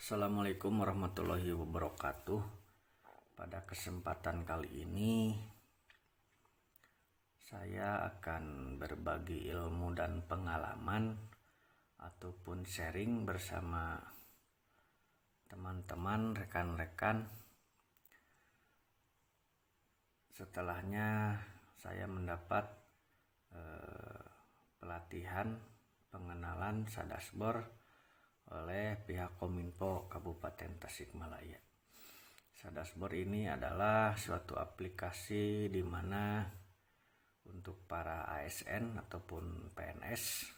Assalamualaikum warahmatullahi wabarakatuh. Pada kesempatan kali ini saya akan berbagi ilmu dan pengalaman ataupun sharing bersama teman-teman, rekan-rekan. Setelahnya saya mendapat pelatihan pengenalan Sadasbor oleh pihak Kominfo Kabupaten Tasikmalaya. Sadasbor ini adalah suatu aplikasi di mana untuk para ASN ataupun PNS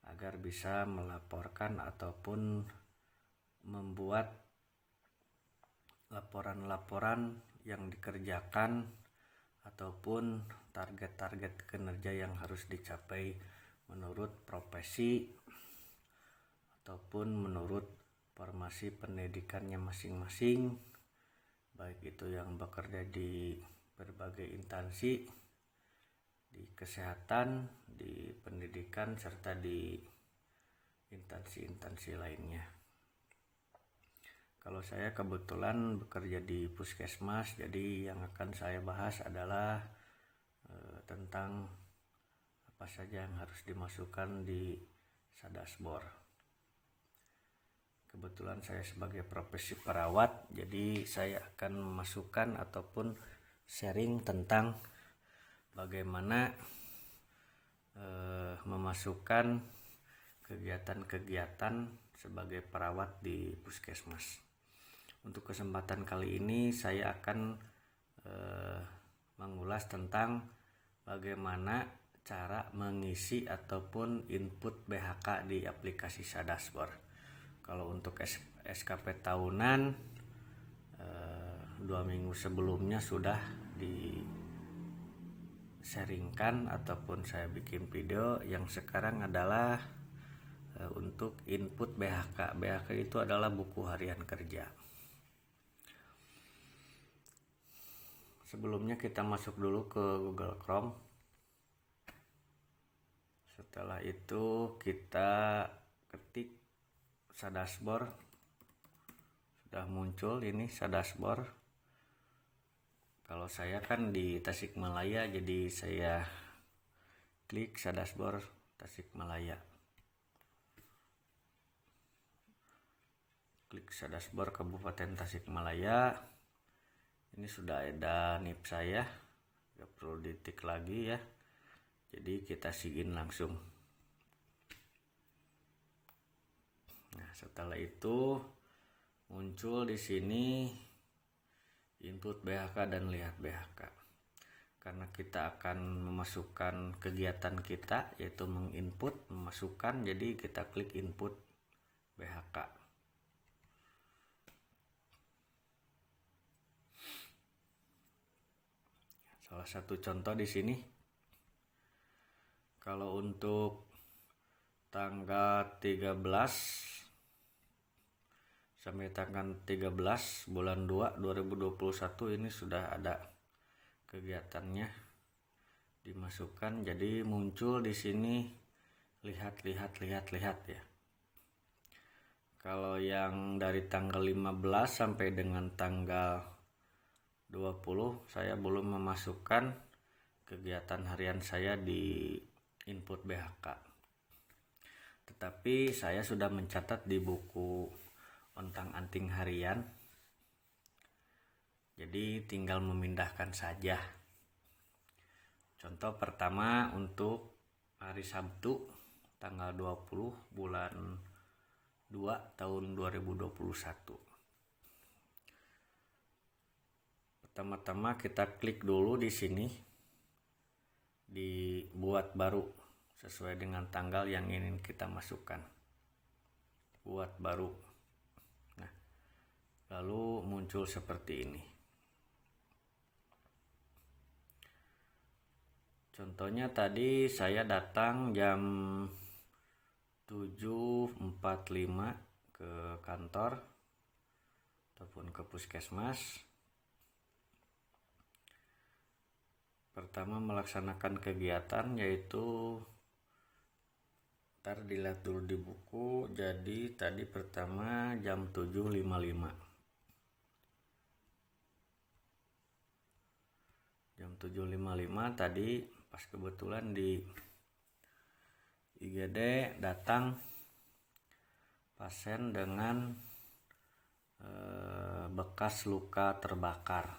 agar bisa melaporkan ataupun membuat laporan-laporan yang dikerjakan ataupun target-target kinerja yang harus dicapai menurut profesi ataupun menurut formasi pendidikannya masing-masing, baik itu yang bekerja di berbagai instansi, di kesehatan, di pendidikan, serta di instansi-instansi lainnya. Kalau saya kebetulan bekerja di puskesmas, jadi yang akan saya bahas adalah tentang apa saja yang harus dimasukkan di Sadasbor. Kebetulan saya sebagai profesi perawat, jadi saya akan memasukkan ataupun sharing tentang bagaimana memasukkan kegiatan-kegiatan sebagai perawat di puskesmas. Untuk kesempatan kali ini saya akan mengulas tentang bagaimana cara mengisi ataupun input BHK di aplikasi Sadasbor. Kalau untuk SKP tahunan 2 minggu sebelumnya sudah di-sharingkan ataupun saya bikin video. Yang sekarang adalah untuk input BHK. BHK itu adalah buku harian kerja. Sebelumnya kita masuk dulu ke Google Chrome. Setelah itu kita ketik Sadasbor. Sudah muncul ini Sadasbor. Kalau saya kan di Tasikmalaya, jadi saya klik Sadasbor Tasikmalaya. Klik Sadasbor Kabupaten Tasikmalaya. Ini sudah ada NIP saya, gak perlu ditik lagi ya. Jadi kita sigin langsung. Nah, setelah itu muncul di sini input BHK dan lihat BHK. Karena kita akan memasukkan kegiatan kita, yaitu menginput, memasukkan, jadi kita klik input BHK. Salah satu contoh di sini, kalau untuk tanggal 13 sampai tanggal 13 bulan 2 2021 ini sudah ada kegiatannya dimasukkan. Jadi muncul di sini lihat ya. Kalau yang dari tanggal 15 sampai dengan tanggal 20 saya belum memasukkan kegiatan harian saya di input BHK. Tetapi saya sudah mencatat di buku ontang-anting harian. Jadi tinggal memindahkan saja. Contoh pertama untuk hari Sabtu tanggal 20 bulan 2 tahun 2021. Pertama-tama kita klik dulu di sini di buat baru sesuai dengan tanggal yang ingin kita masukkan. Buat baru. Nah, lalu muncul seperti ini. Contohnya tadi saya datang jam 7.45 ke kantor ataupun ke puskesmas. Pertama melaksanakan kegiatan yaitu Ntar dilihat dulu di buku. Jadi tadi pertama jam 7.55. Jam 7.55 tadi pas kebetulan di IGD datang pasien dengan bekas luka terbakar,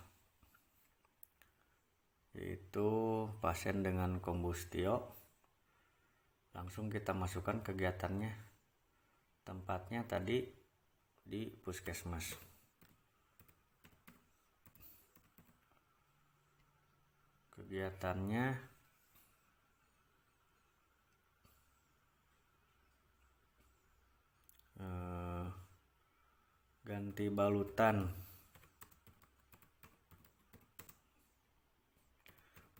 yaitu pasien dengan kombustio. Langsung kita masukkan kegiatannya. Tempatnya tadi di puskesmas. Kegiatannya ganti balutan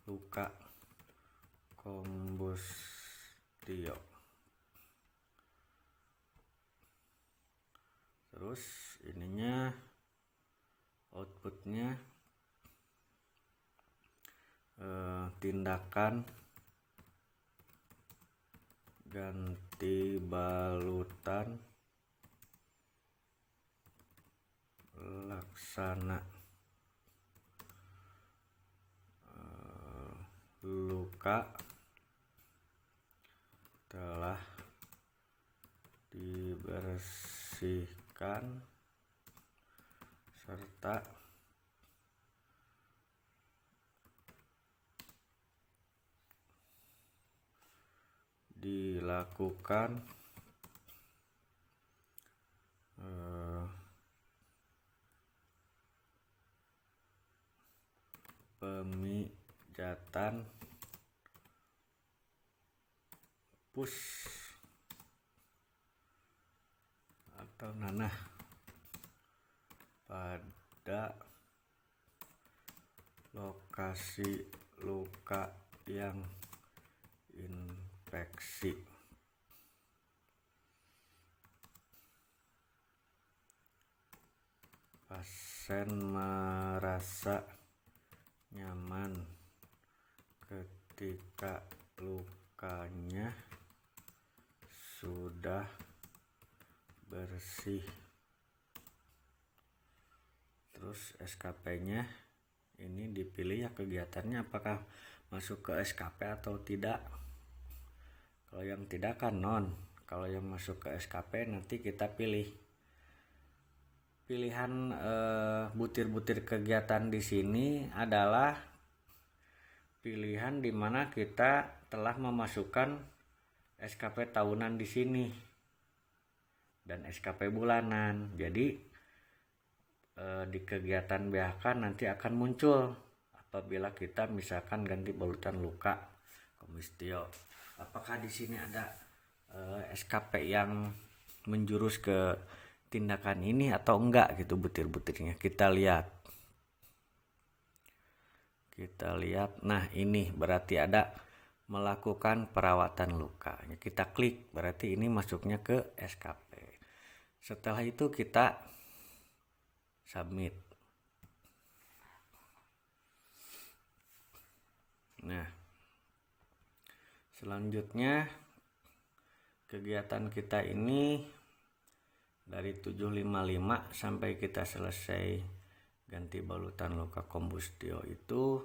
luka kombustio. Terus ininya outputnya tindakan ganti balutan laksana luka telah dibersihkan serta dilakukan pemijatan pus atau nanah pada lokasi luka yang infeksi. Pasien merasa nyaman ketika lukanya sudah bersih. Terus SKP-nya ini dipilih ya, kegiatannya apakah masuk ke SKP atau tidak. Kalau yang tidak kan non, kalau yang masuk ke SKP nanti kita pilih. Pilihan butir-butir kegiatan di sini adalah pilihan di mana kita telah memasukkan SKP tahunan di sini dan SKP bulanan. Jadi di kegiatan BHK nanti akan muncul apabila kita misalkan ganti balutan luka kombustio. Apakah di sini ada SKP yang menjurus ke tindakan ini atau enggak gitu butir-butirnya. Kita lihat. Nah, ini berarti ada melakukan perawatan luka. Kita klik, berarti ini masuknya ke SKP. Setelah itu kita submit. Nah, selanjutnya kegiatan kita ini dari 7.55 sampai kita selesai ganti balutan luka kombustio itu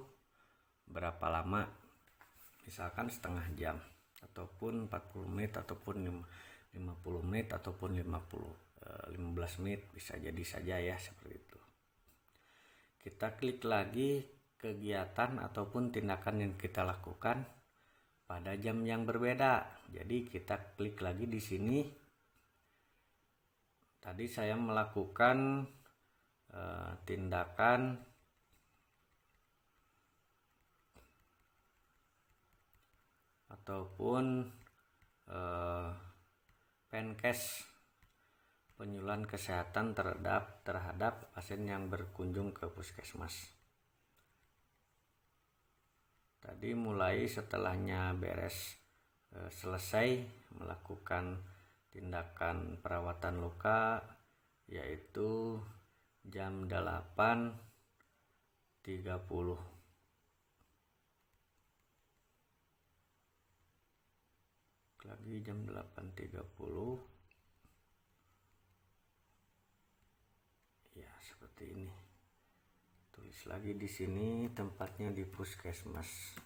berapa lama? Misalkan setengah jam ataupun 40 menit ataupun 50 menit ataupun 15 menit, bisa jadi saja ya seperti itu. Kita klik lagi kegiatan ataupun tindakan yang kita lakukan pada jam yang berbeda. Jadi kita klik lagi di sini. Tadi saya melakukan tindakan ataupun penkes, penyuluhan kesehatan terhadap pasien yang berkunjung ke puskesmas. Tadi mulai setelahnya beres selesai melakukan tindakan perawatan luka, yaitu jam 8.30. lagi jam 8.30. Ya, seperti ini. Tulis lagi di sini tempatnya di puskesmas.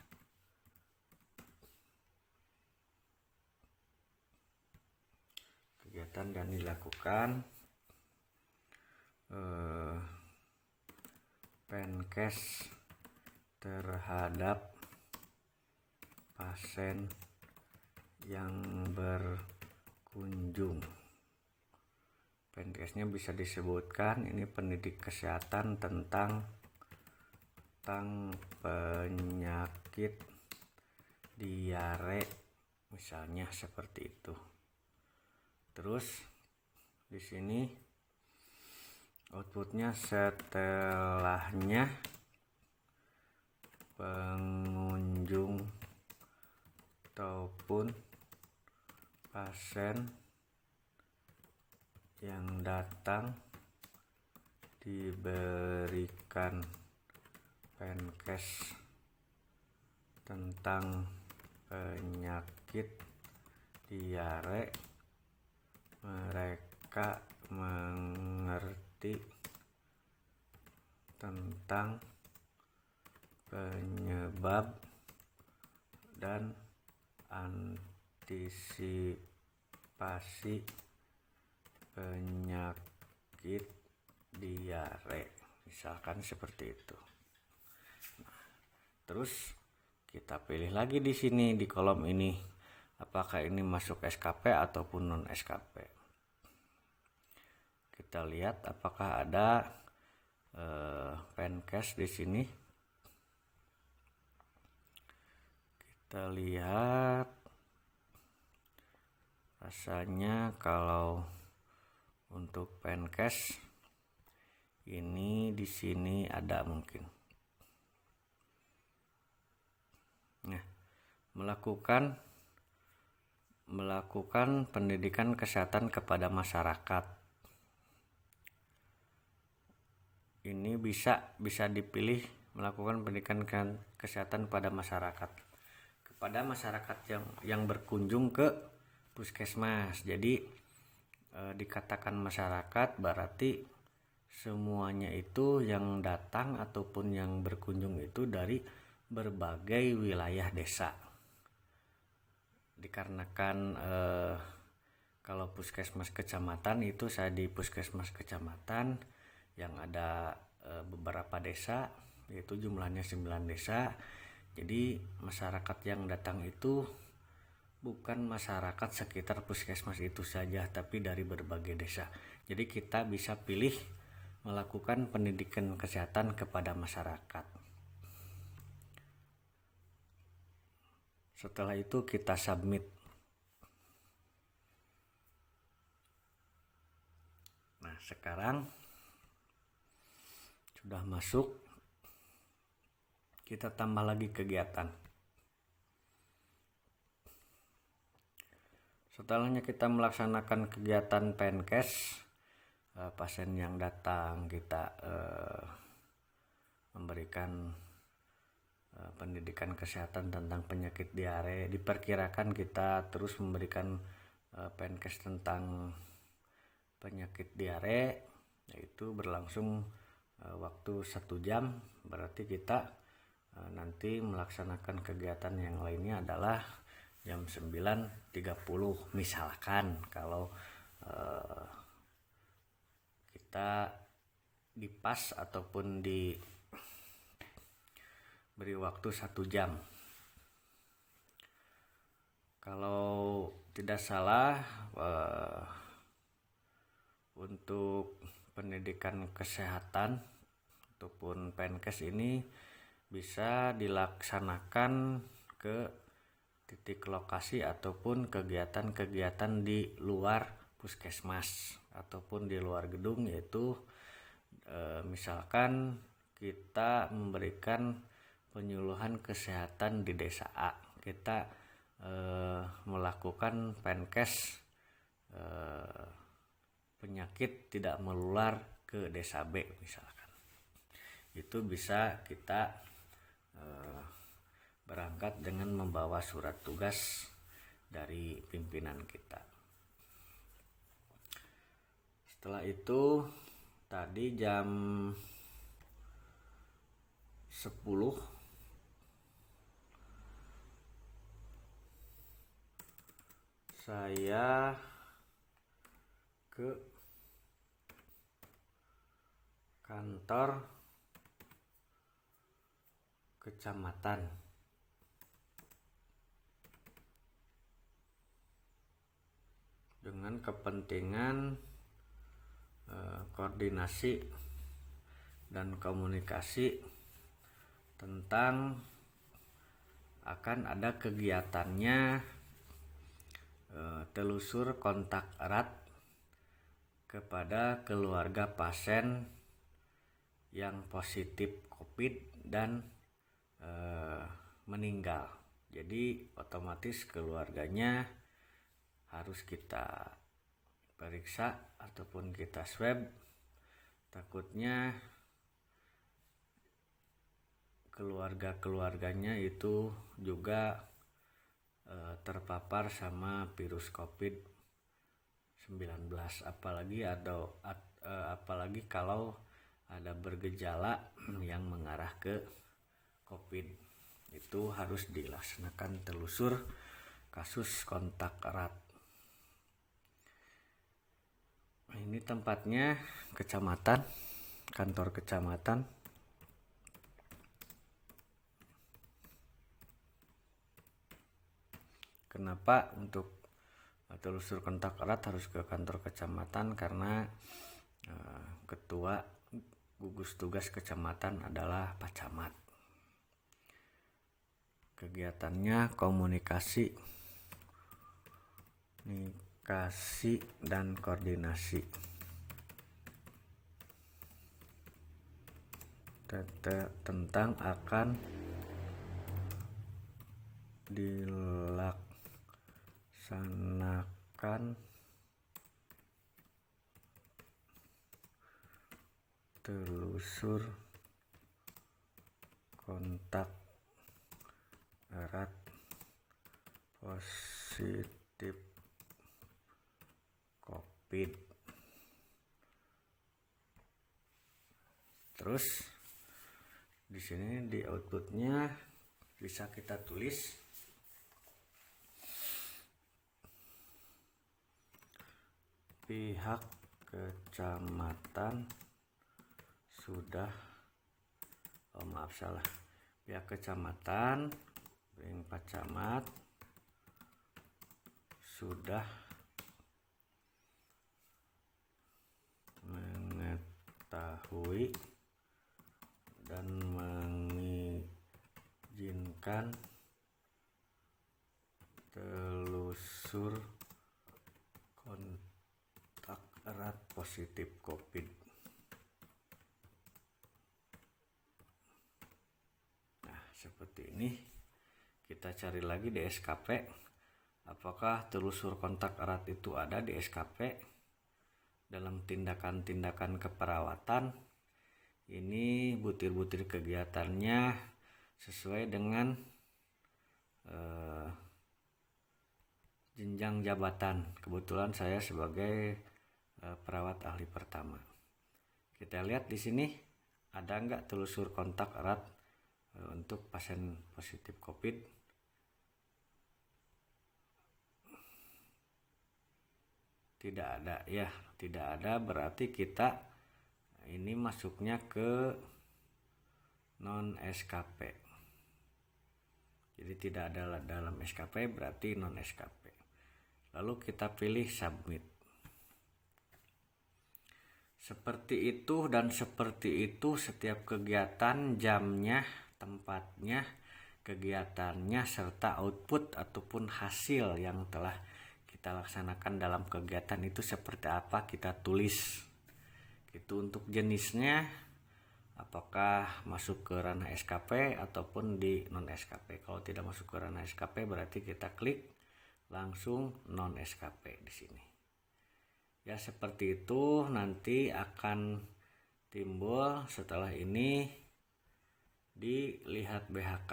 Kegiatan yang dilakukan Penkes terhadap pasien yang berkunjung. Penkesnya bisa disebutkan ini pendidik kesehatan tentang penyakit diare, misalnya seperti itu. Terus di sini outputnya setelahnya pengunjung ataupun pasien yang datang diberikan Penkes tentang penyakit diare. Mereka mengerti tentang penyebab dan antisipasi penyakit diare, misalkan seperti itu. Nah, terus kita pilih lagi di sini di kolom ini apakah ini masuk SKP ataupun non SKP. Kita lihat apakah ada Penkes di sini. Kita lihat, rasanya kalau untuk Penkes ini di sini ada mungkin. Nah, melakukan pendidikan kesehatan kepada masyarakat. Ini bisa dipilih melakukan pendidikan kesehatan pada masyarakat, kepada masyarakat yang berkunjung ke puskesmas. Jadi dikatakan masyarakat berarti semuanya itu yang datang ataupun yang berkunjung itu dari berbagai wilayah desa. Dikarenakan kalau puskesmas kecamatan itu saya di puskesmas kecamatan yang ada beberapa desa, yaitu jumlahnya 9 desa. Jadi masyarakat yang datang itu bukan masyarakat sekitar puskesmas itu saja, tapi dari berbagai desa. Jadi kita bisa pilih melakukan pendidikan kesehatan kepada masyarakat. Setelah itu kita submit. Nah, sekarang sudah masuk, kita tambah lagi kegiatan. Setelahnya kita melaksanakan kegiatan Penkes, pasien yang datang kita memberikan pendidikan kesehatan tentang penyakit diare. Diperkirakan kita terus memberikan Penkes tentang penyakit diare, yaitu berlangsung waktu 1 jam. Berarti kita nanti melaksanakan kegiatan yang lainnya adalah jam 9.30 misalkan, kalau kita dipas ataupun diberi waktu 1 jam. Kalau tidak salah untuk pendidikan kesehatan ataupun Penkes ini bisa dilaksanakan ke titik lokasi ataupun kegiatan-kegiatan di luar puskesmas ataupun di luar gedung, yaitu misalkan kita memberikan penyuluhan kesehatan di desa A, kita melakukan Penkes penyakit tidak menular ke desa B misalkan. Itu bisa kita berangkat dengan membawa surat tugas dari pimpinan kita. Setelah itu tadi jam 10 saya ke kantor kecamatan dengan kepentingan koordinasi dan komunikasi tentang akan ada kegiatannya telusur kontak erat kepada keluarga pasien yang positif COVID dan meninggal. Jadi otomatis keluarganya harus kita periksa ataupun kita swab. Takutnya keluarganya itu juga terpapar sama virus COVID-19, apalagi kalau ada bergejala yang mengarah ke COVID, itu harus dilaksanakan telusur kasus kontak erat. Ini tempatnya kecamatan, kantor kecamatan. Kenapa untuk telusur kontak erat harus ke kantor kecamatan? Karena ketua gugus tugas kecamatan adalah Pak Camat. Kegiatannya komunikasi dan koordinasi tentang akan dilaksanakan telusur kontak erat positif COVID. Terus di sini di outputnya bisa kita tulis pihak kecamatan sudah pihak kecamatan Pak Camat sudah mengetahui dan mengizinkan telusur kontak erat positif COVID. Nah, seperti ini. Kita cari lagi di SKP. Apakah telusur kontak erat itu ada di SKP dalam tindakan-tindakan keperawatan? Ini butir-butir kegiatannya sesuai dengan jenjang jabatan. Kebetulan saya sebagai perawat ahli pertama. Kita lihat di sini ada nggak telusur kontak erat untuk pasien positif COVID. Tidak ada ya, tidak ada, berarti kita ini masuknya ke non SKP. Jadi tidak ada dalam SKP, berarti non SKP. Lalu kita pilih submit. Seperti itu dan seperti itu setiap kegiatan, jamnya, tempatnya, kegiatannya, serta output ataupun hasil yang telah kita laksanakan dalam kegiatan itu seperti apa kita tulis. Itu untuk jenisnya apakah masuk ke ranah SKP ataupun di non SKP. Kalau tidak masuk ke ranah SKP berarti kita klik langsung non SKP di sini. Ya, seperti itu nanti akan timbul setelah ini dilihat BHK.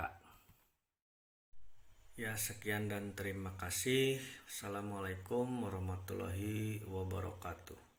Ya, sekian dan terima kasih. Assalamualaikum warahmatullahi wabarakatuh.